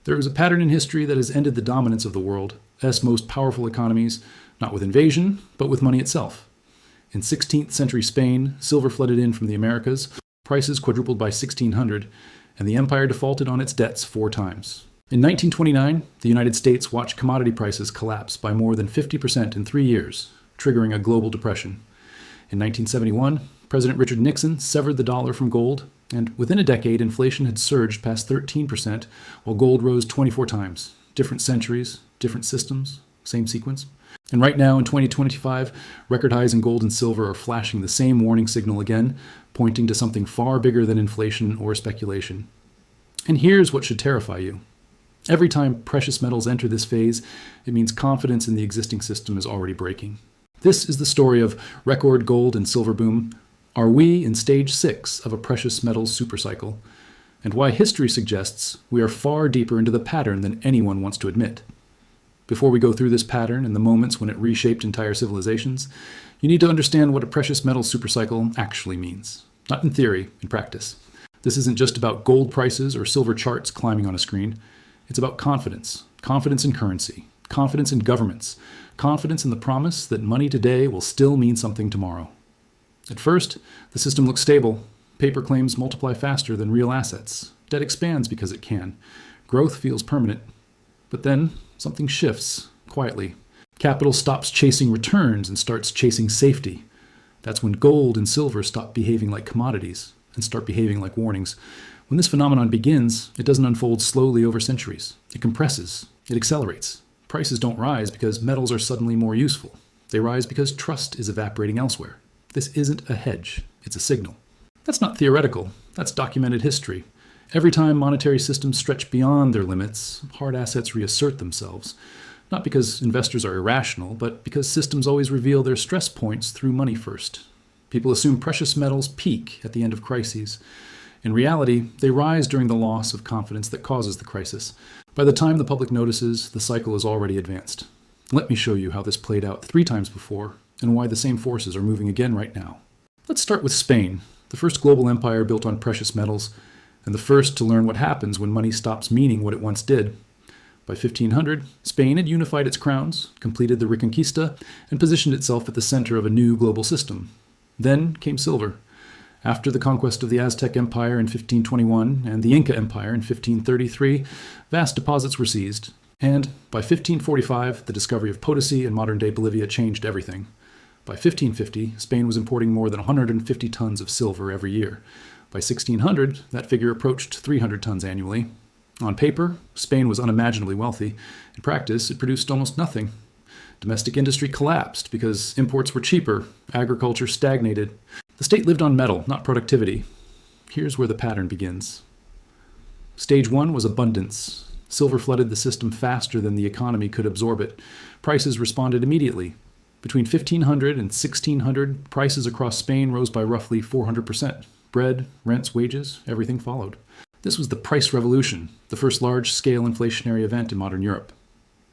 There is a pattern in history that has ended the dominance of the world's most powerful economies, not with invasion, but with money itself. In 16th century Spain, silver flooded in from the Americas, prices quadrupled by 1600, and the empire defaulted on its debts 4 times. In 1929, the United States watched commodity prices collapse by more than 50% in 3 years, triggering a global depression. In 1971, President Richard Nixon severed the dollar from gold, and within a decade, inflation had surged past 13%, while gold rose 24 times. Different centuries, different systems, same sequence. And right now, in 2025, record highs in gold and silver are flashing the same warning signal again, pointing to something far bigger than inflation or speculation. And here's what should terrify you. Every time precious metals enter this phase, it means confidence in the existing system is already breaking. This is the story of record gold and silver boom. Are we in stage 6 of a precious metals supercycle? And why history suggests we are far deeper into the pattern than anyone wants to admit. Before we go through this pattern and the moments when it reshaped entire civilizations, you need to understand what a precious metals supercycle actually means. Not in theory, in practice. This isn't just about gold prices or silver charts climbing on a screen. It's about confidence. Confidence in currency. Confidence in governments. Confidence in the promise that money today will still mean something tomorrow. At first, the system looks stable. Paper claims multiply faster than real assets. Debt expands because it can. Growth feels permanent. But then, something shifts, quietly. Capital stops chasing returns and starts chasing safety. That's when gold and silver stop behaving like commodities and start behaving like warnings. When this phenomenon begins, it doesn't unfold slowly over centuries. It compresses. It accelerates. Prices don't rise because metals are suddenly more useful. They rise because trust is evaporating elsewhere. This isn't a hedge. It's a signal. That's not theoretical. That's documented history. Every time monetary systems stretch beyond their limits, hard assets reassert themselves. Not because investors are irrational, but because systems always reveal their stress points through money first. People assume precious metals peak at the end of crises. In reality, they rise during the loss of confidence that causes the crisis. By the time the public notices, the cycle is already advanced. Let me show you how this played out 3 times before, and why the same forces are moving again right now. Let's start with Spain, the first global empire built on precious metals, and the first to learn what happens when money stops meaning what it once did. By 1500, Spain had unified its crowns, completed the Reconquista, and positioned itself at the center of a new global system. Then came silver. After the conquest of the Aztec Empire in 1521 and the Inca Empire in 1533, vast deposits were seized. And by 1545, the discovery of Potosi in modern-day Bolivia changed everything. By 1550, Spain was importing more than 150 tons of silver every year. By 1600, that figure approached 300 tons annually. On paper, Spain was unimaginably wealthy. In practice, it produced almost nothing. Domestic industry collapsed because imports were cheaper, agriculture stagnated. The state lived on metal, not productivity. Here's where the pattern begins. Stage 1 was abundance. Silver flooded the system faster than the economy could absorb it. Prices responded immediately. Between 1500 and 1600, prices across Spain rose by roughly 400%. Bread, rents, wages, everything followed. This was the price revolution, the first large-scale inflationary event in modern Europe.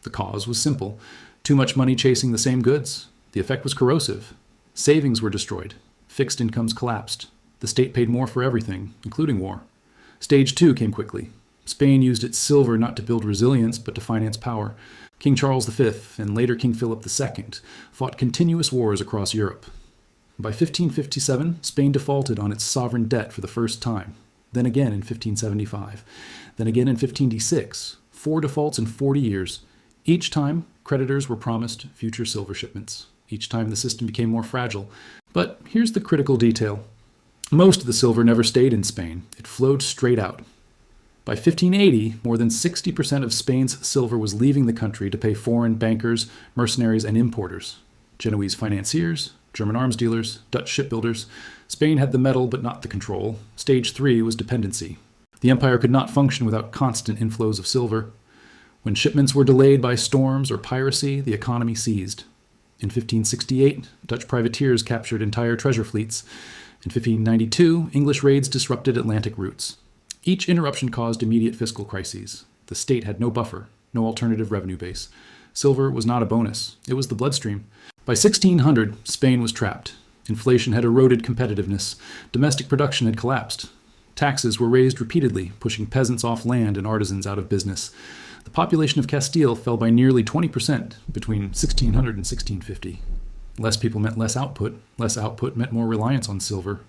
The cause was simple. Too much money chasing the same goods. The effect was corrosive. Savings were destroyed. Fixed incomes collapsed. The state paid more for everything, including war. Stage 2 came quickly. Spain used its silver not to build resilience, but to finance power. King Charles V and later King Philip II fought continuous wars across Europe. By 1557, Spain defaulted on its sovereign debt for the first time. Then again in 1575. Then again in 1586. 4 defaults in 40 years. Each time, creditors were promised future silver shipments. Each time the system became more fragile. But here's the critical detail. Most of the silver never stayed in Spain. It flowed straight out. By 1580, more than 60% of Spain's silver was leaving the country to pay foreign bankers, mercenaries, and importers. Genoese financiers, German arms dealers, Dutch shipbuilders. Spain had the metal but not the control. Stage 3 was dependency. The empire could not function without constant inflows of silver. When shipments were delayed by storms or piracy, the economy seized. In 1568, Dutch privateers captured entire treasure fleets. In 1592, English raids disrupted Atlantic routes. Each interruption caused immediate fiscal crises. The state had no buffer, no alternative revenue base. Silver was not a bonus. It was the bloodstream. By 1600, Spain was trapped. Inflation had eroded competitiveness. Domestic production had collapsed. Taxes were raised repeatedly, pushing peasants off land and artisans out of business. The population of Castile fell by nearly 20% between 1600 and 1650. Less people meant less output. Less output meant more reliance on silver.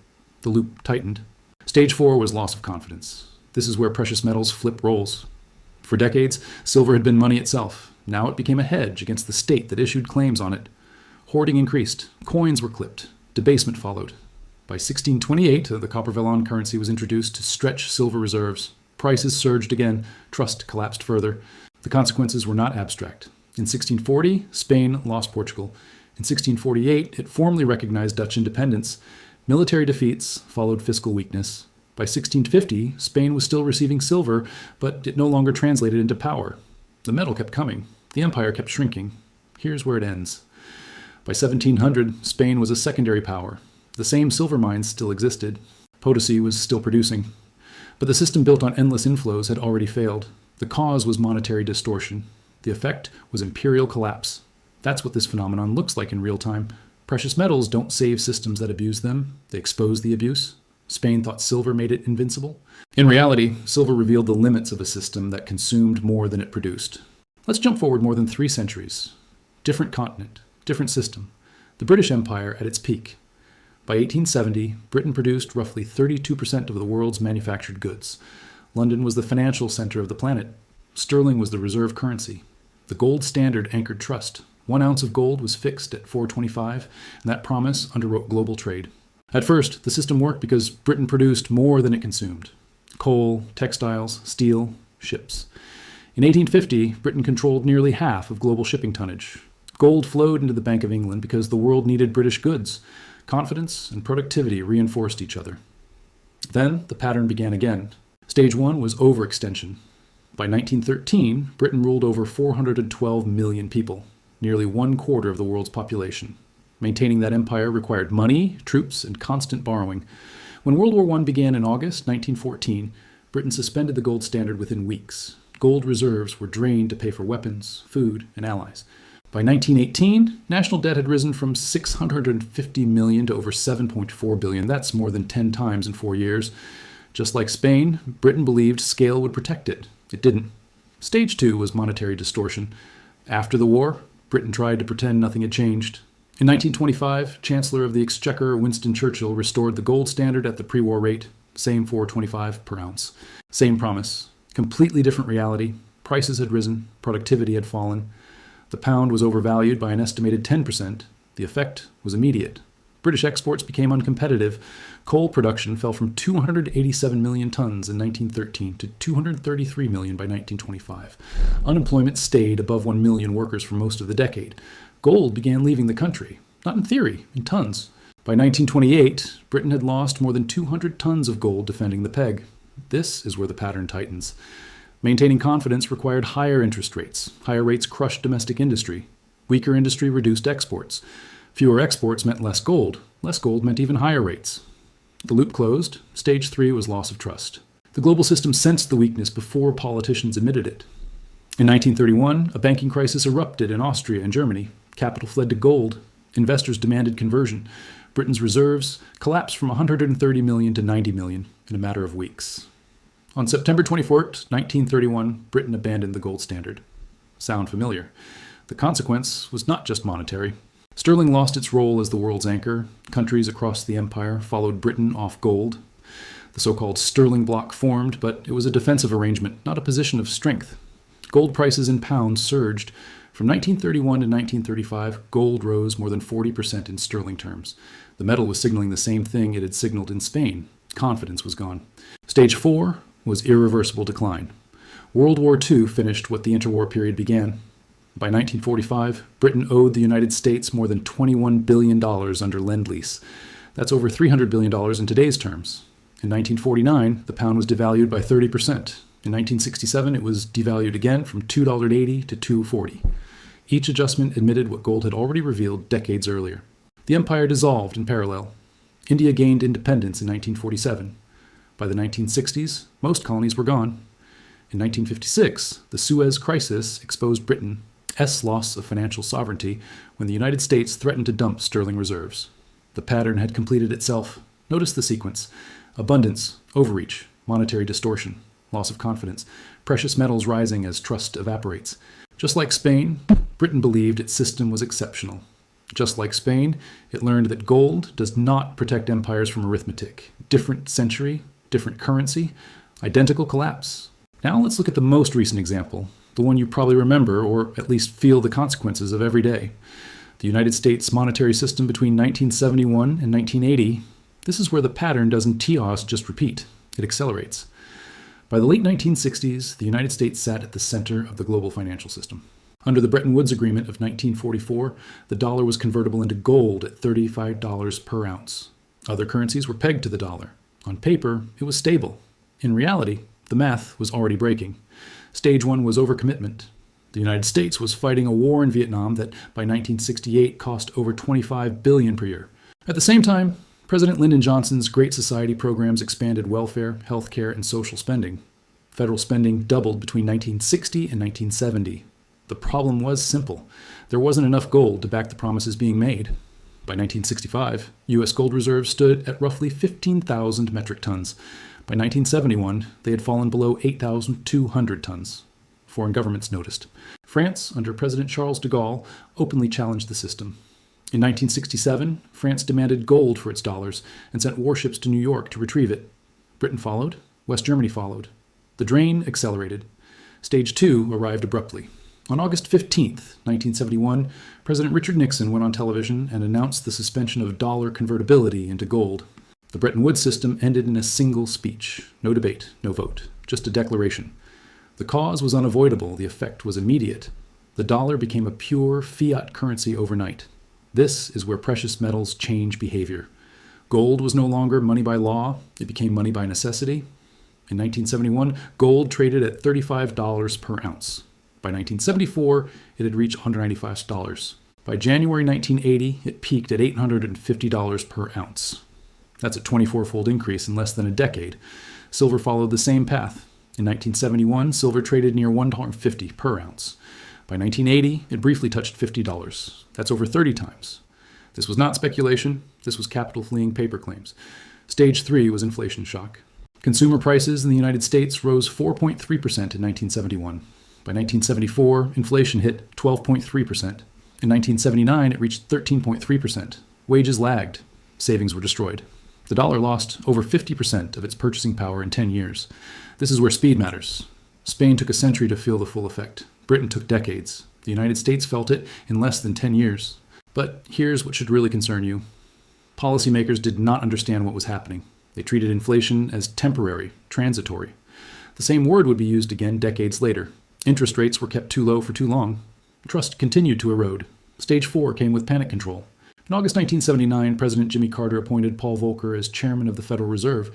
The loop tightened. Stage 4 was loss of confidence. This is where precious metals flip roles. For decades, silver had been money itself. Now it became a hedge against the state that issued claims on it. Hoarding increased. Coins were clipped. Debasement followed. By 1628, the copper vellon currency was introduced to stretch silver reserves. Prices surged again. Trust collapsed further. The consequences were not abstract. In 1640, Spain lost Portugal. In 1648, it formally recognized Dutch independence. Military defeats followed fiscal weakness. By 1650, Spain was still receiving silver, but it no longer translated into power. The metal kept coming. The empire kept shrinking. Here's where it ends. By 1700, Spain was a secondary power. The same silver mines still existed. Potosi was still producing. But the system built on endless inflows had already failed. The cause was monetary distortion. The effect was imperial collapse. That's what this phenomenon looks like in real time. Precious metals don't save systems that abuse them. They expose the abuse. Spain thought silver made it invincible. In reality, silver revealed the limits of a system that consumed more than it produced. Let's jump forward more than 3 centuries. Different continent, different system. The British Empire at its peak. By 1870, Britain produced roughly 32% of the world's manufactured goods. London was the financial center of the planet. Sterling was the reserve currency. The gold standard anchored trust. 1 ounce of gold was fixed at $4.25, and that promise underwrote global trade. At first, the system worked because Britain produced more than it consumed. Coal, textiles, steel, ships. In 1850, Britain controlled nearly half of global shipping tonnage. Gold flowed into the Bank of England because the world needed British goods. Confidence and productivity reinforced each other. Then the pattern began again. Stage 1 was overextension. By 1913, Britain ruled over 412 million people, nearly 1/4 of the world's population. Maintaining that empire required money, troops, and constant borrowing. When World War I began in August 1914, Britain suspended the gold standard within weeks. Gold reserves were drained to pay for weapons, food, and allies. By 1918, national debt had risen from $650 million to over $7.4 billion. That's more than 10 times in 4 years. Just like Spain, Britain believed scale would protect it. It didn't. Stage 2 was monetary distortion. After the war, Britain tried to pretend nothing had changed. In 1925, Chancellor of the Exchequer Winston Churchill restored the gold standard at the pre-war rate, same $4.25 per ounce. Same promise. Completely different reality. Prices had risen, productivity had fallen. The pound was overvalued by an estimated 10%. The effect was immediate. British exports became uncompetitive. Coal production fell from 287 million tons in 1913 to 233 million by 1925. Unemployment stayed above 1 million workers for most of the decade. Gold began leaving the country, not in theory, in tons. By 1928, Britain had lost more than 200 tons of gold defending the peg. This is where the pattern tightens. Maintaining confidence required higher interest rates. Higher rates crushed domestic industry. Weaker industry reduced exports. Fewer exports meant less gold. Less gold meant even higher rates. The loop closed. Stage 3 was loss of trust. The global system sensed the weakness before politicians admitted it. In 1931, a banking crisis erupted in Austria and Germany. Capital fled to gold. Investors demanded conversion. Britain's reserves collapsed from 130 million to 90 million in a matter of weeks. On September 24th, 1931, Britain abandoned the gold standard. Sound familiar? The consequence was not just monetary. Sterling lost its role as the world's anchor. Countries across the empire followed Britain off gold. The so-called sterling bloc formed, but it was a defensive arrangement, not a position of strength. Gold prices in pounds surged. From 1931 to 1935, gold rose more than 40% in sterling terms. The metal was signaling the same thing it had signaled in Spain. Confidence was gone. Stage 4 was irreversible decline. World War II finished what the interwar period began. By 1945, Britain owed the United States more than $21 billion under Lend-Lease. That's over $300 billion in today's terms. In 1949, the pound was devalued by 30%. In 1967, it was devalued again from $2.80 to $2.40. Each adjustment admitted what gold had already revealed decades earlier. The empire dissolved in parallel. India gained independence in 1947. By the 1960s, most colonies were gone. In 1956, the Suez Crisis exposed Britain's loss of financial sovereignty when the United States threatened to dump sterling reserves. The pattern had completed itself. Notice the sequence. Abundance, overreach, monetary distortion, loss of confidence, precious metals rising as trust evaporates. Just like Spain, Britain believed its system was exceptional. Just like Spain, it learned that gold does not protect empires from arithmetic. Different century, different currency, identical collapse. Now let's look at the most recent example, the one you probably remember or at least feel the consequences of every day. The United States monetary system between 1971 and 1980. This is where the pattern doesn't TOS just repeat, it accelerates. By the late 1960s, the United States sat at the center of the global financial system. Under the Bretton Woods Agreement of 1944, the dollar was convertible into gold at $35 per ounce. Other currencies were pegged to the dollar. On paper, it was stable. In reality, the math was already breaking. Stage one was overcommitment. The United States was fighting a war in Vietnam that by 1968 cost over $25 billion per year. At the same time, President Lyndon Johnson's Great Society programs expanded welfare, healthcare, and social spending. Federal spending doubled between 1960 and 1970. The problem was simple. There wasn't enough gold to back the promises being made. By 1965, U.S. gold reserves stood at roughly 15,000 metric tons. By 1971, they had fallen below 8,200 tons. Foreign governments noticed. France, under President Charles de Gaulle, openly challenged the system. In 1967, France demanded gold for its dollars and sent warships to New York to retrieve it. Britain followed. West Germany followed. The drain accelerated. Stage two arrived abruptly. On August 15, 1971, President Richard Nixon went on television and announced the suspension of dollar convertibility into gold. The Bretton Woods system ended in a single speech. No debate, no vote, just a declaration. The cause was unavoidable, the effect was immediate. The dollar became a pure fiat currency overnight. This is where precious metals change behavior. Gold was no longer money by law, it became money by necessity. In 1971, gold traded at $35 per ounce. By 1974, it had reached $195. By January 1980, it peaked at $850 per ounce. That's a 24-fold increase in less than a decade. Silver followed the same path. In 1971, silver traded near $1.50 per ounce. By 1980, it briefly touched $50. That's over 30 times. This was not speculation. This was capital fleeing paper claims. Stage three was inflation shock. Consumer prices in the United States rose 4.3% in 1971. By 1974, inflation hit 12.3%. In 1979, it reached 13.3%. Wages lagged. Savings were destroyed. The dollar lost over 50% of its purchasing power in 10 years. This is where speed matters. Spain took a century to feel the full effect. Britain took decades. The United States felt it in less than 10 years. But here's what should really concern you. Policymakers did not understand what was happening. They treated inflation as temporary, transitory. The same word would be used again decades later. Interest rates were kept too low for too long. Trust continued to erode. Stage four came with panic control. In August 1979, President Jimmy Carter appointed Paul Volcker as chairman of the Federal Reserve.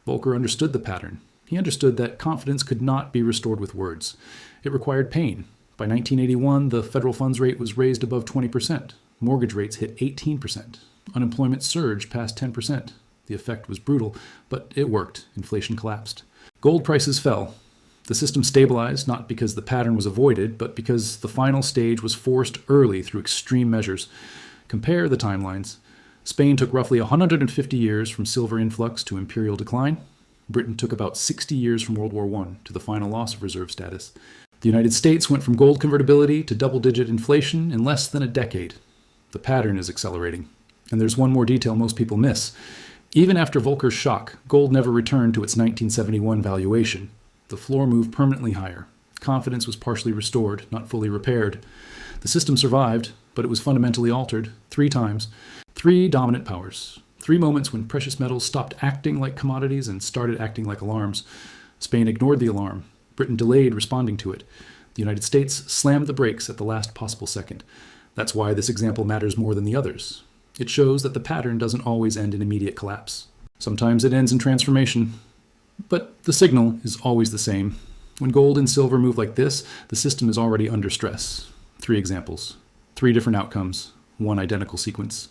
Volcker understood the pattern. He understood that confidence could not be restored with words. It required pain. By 1981, the federal funds rate was raised above 20%. Mortgage rates hit 18%. Unemployment surged past 10%. The effect was brutal, but it worked. Inflation collapsed. Gold prices fell. The system stabilized not because the pattern was avoided, but because the final stage was forced early through extreme measures. Compare the timelines. Spain took roughly 150 years from silver influx to imperial decline. Britain took about 60 years from World War I to the final loss of reserve status. The United States went from gold convertibility to double-digit inflation in less than a decade. The pattern is accelerating. And there's one more detail most people miss. Even after Volcker's shock, gold never returned to its 1971 valuation. The floor moved permanently higher. Confidence was partially restored, not fully repaired. The system survived, but it was fundamentally altered 3 times. 3 dominant powers. 3 moments when precious metals stopped acting like commodities and started acting like alarms. Spain ignored the alarm. Britain delayed responding to it. The United States slammed the brakes at the last possible second. That's why this example matters more than the others. It shows that the pattern doesn't always end in immediate collapse. Sometimes it ends in transformation. But the signal is always the same. When gold and silver move like this, the system is already under stress. 3 examples. 3 different outcomes. 1 identical sequence.